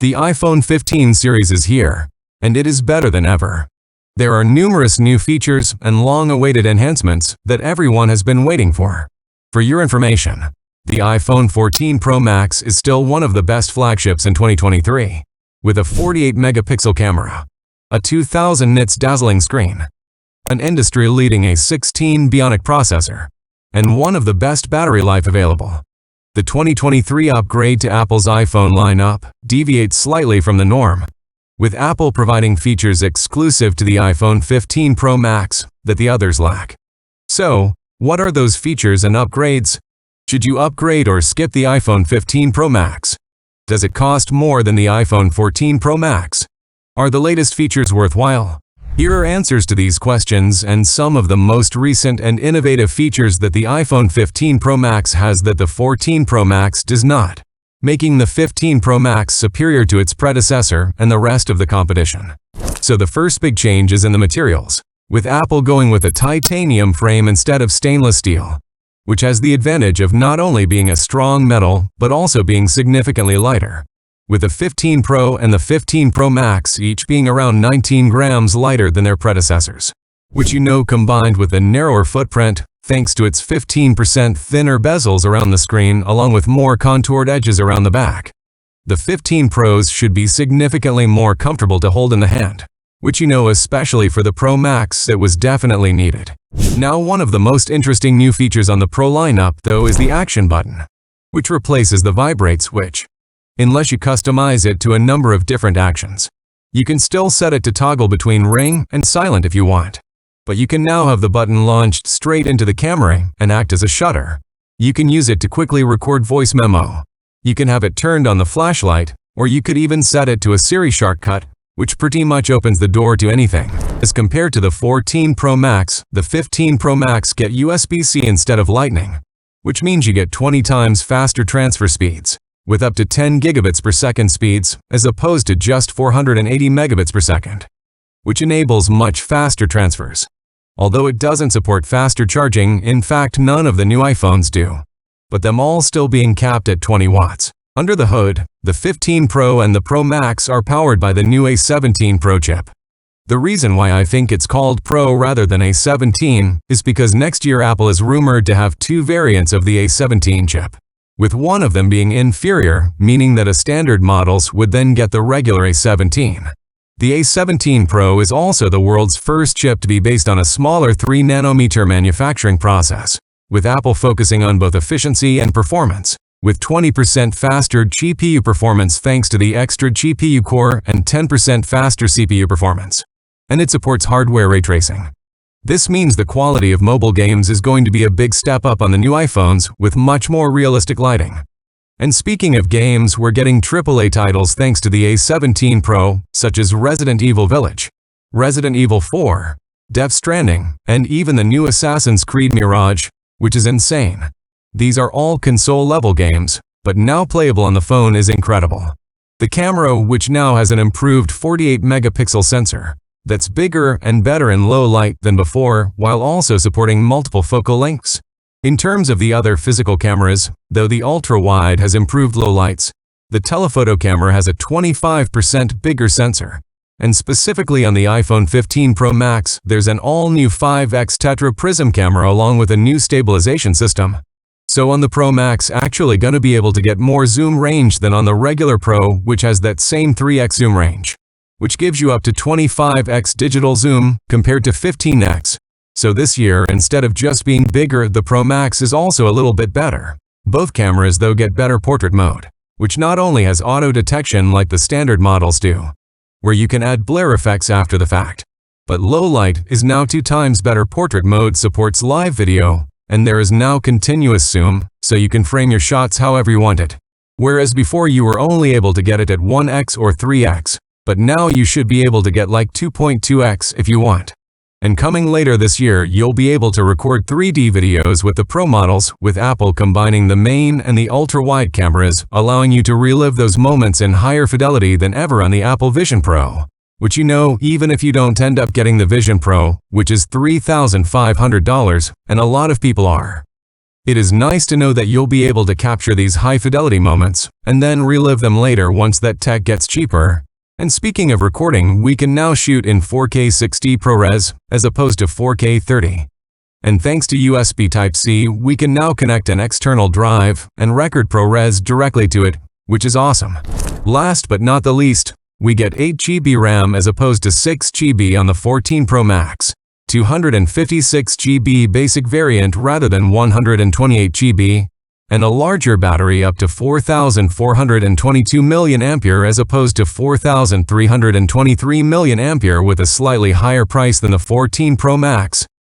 The iPhone 15 series is here, and it is better than ever. There are numerous new features and long-awaited enhancements that everyone has been waiting for. For your information, the iPhone 14 Pro Max is still one of the best flagships in 2023, with a 48-megapixel camera, a 2000 nits dazzling screen, an industry-leading A16 Bionic processor, and one of the best battery life available. The 2023 upgrade to Apple's iPhone lineup deviates slightly from the norm, with Apple providing features exclusive to the iPhone 15 Pro Max that the others lack. So, what are those features and upgrades? Should you upgrade or skip the iPhone 15 Pro Max? Does it cost more than the iPhone 14 Pro Max? Are the latest features worthwhile? Here are answers to these questions and some of the most recent and innovative features that the iPhone 15 Pro Max has that the 14 Pro Max does not, making the 15 Pro Max superior to its predecessor and the rest of the competition. So the first big change is in the materials, with Apple going with a titanium frame instead of stainless steel, which has the advantage of not only being a strong metal but also being significantly lighter, with the 15 Pro and the 15 Pro Max each being around 19 grams lighter than their predecessors, which combined with a narrower footprint thanks to its 15% thinner bezels around the screen along with more contoured edges around the back. The 15 Pros should be significantly more comfortable to hold in the hand, which especially for the Pro Max it was definitely needed. Now one of the most interesting new features on the Pro lineup though is the action button, which replaces the vibrate switch. Unless you customize it to a number of different actions. You can still set it to toggle between ring and silent if you want. But you can now have the button launched straight into the camera and act as a shutter. You can use it to quickly record voice memo. You can have it turned on the flashlight, or you could even set it to a Siri shortcut, which pretty much opens the door to anything. As compared to the 14 Pro Max, the 15 Pro Max get USB-C instead of Lightning, which means you get 20 times faster transfer speeds, with up to 10 gigabits per second speeds as opposed to just 480 megabits per second, which enables much faster transfers. Although it doesn't support faster charging, in fact none of the new iPhones do, but them all still being capped at 20 watts. Under the hood, the 15 Pro and the Pro Max are powered by the new A17 Pro chip. The reason why I think it's called Pro rather than A17 is because next year Apple is rumored to have two variants of the A17 chip, with one of them being inferior, meaning that a standard models would then get the regular A17. The A17 Pro is also the world's first chip to be based on a smaller 3-nanometer manufacturing process, with Apple focusing on both efficiency and performance, with 20% faster GPU performance thanks to the extra GPU core and 10% faster CPU performance. And it supports hardware ray tracing. This means the quality of mobile games is going to be a big step up on the new iPhones with much more realistic lighting. And speaking of games, we're getting AAA titles thanks to the A17 Pro, such as Resident Evil Village, Resident Evil 4, Death Stranding, and even the new Assassin's Creed Mirage, which is insane. These are all console-level games, but now playable on the phone is incredible. The camera, which now has an improved 48-megapixel sensor, that's bigger and better in low light than before, while also supporting multiple focal lengths. In terms of the other physical cameras, though the ultra-wide has improved low lights, the telephoto camera has a 25% bigger sensor. And specifically on the iPhone 15 Pro Max, there's an all-new 5x Tetra Prism camera along with a new stabilization system. So on the Pro Max actually gonna be able to get more zoom range than on the regular Pro, which has that same 3x zoom range, which gives you up to 25x digital zoom compared to 15x. So this year, instead of just being bigger, the Pro Max is also a little bit better. Both cameras though get better portrait mode, which not only has auto detection like the standard models do, where you can add blur effects after the fact, but low light is now 2 times better. Portrait mode supports live video, and there is now continuous zoom, so you can frame your shots however you want it. Whereas before you were only able to get it at 1x or 3x, but now you should be able to get like 2.2x if you want. And coming later this year, you'll be able to record 3D videos with the Pro models, with Apple combining the main and the ultra-wide cameras, allowing you to relive those moments in higher fidelity than ever on the Apple Vision Pro, which even if you don't end up getting the Vision Pro, which is $3,500, and a lot of people are. It is nice to know that you'll be able to capture these high-fidelity moments and then relive them later once that tech gets cheaper. And speaking of recording, we can now shoot in 4K 60 ProRes as opposed to 4K 30. And thanks to USB Type-C, we can now connect an external drive and record ProRes directly to it, which is awesome. Last but not the least, we get 8 GB RAM as opposed to 6 GB on the 14 Pro Max, 256 GB basic variant rather than 128 GB, and a larger battery up to 4,422 mAh as opposed to 4,323 mAh with a slightly higher price than the 14 Pro Max.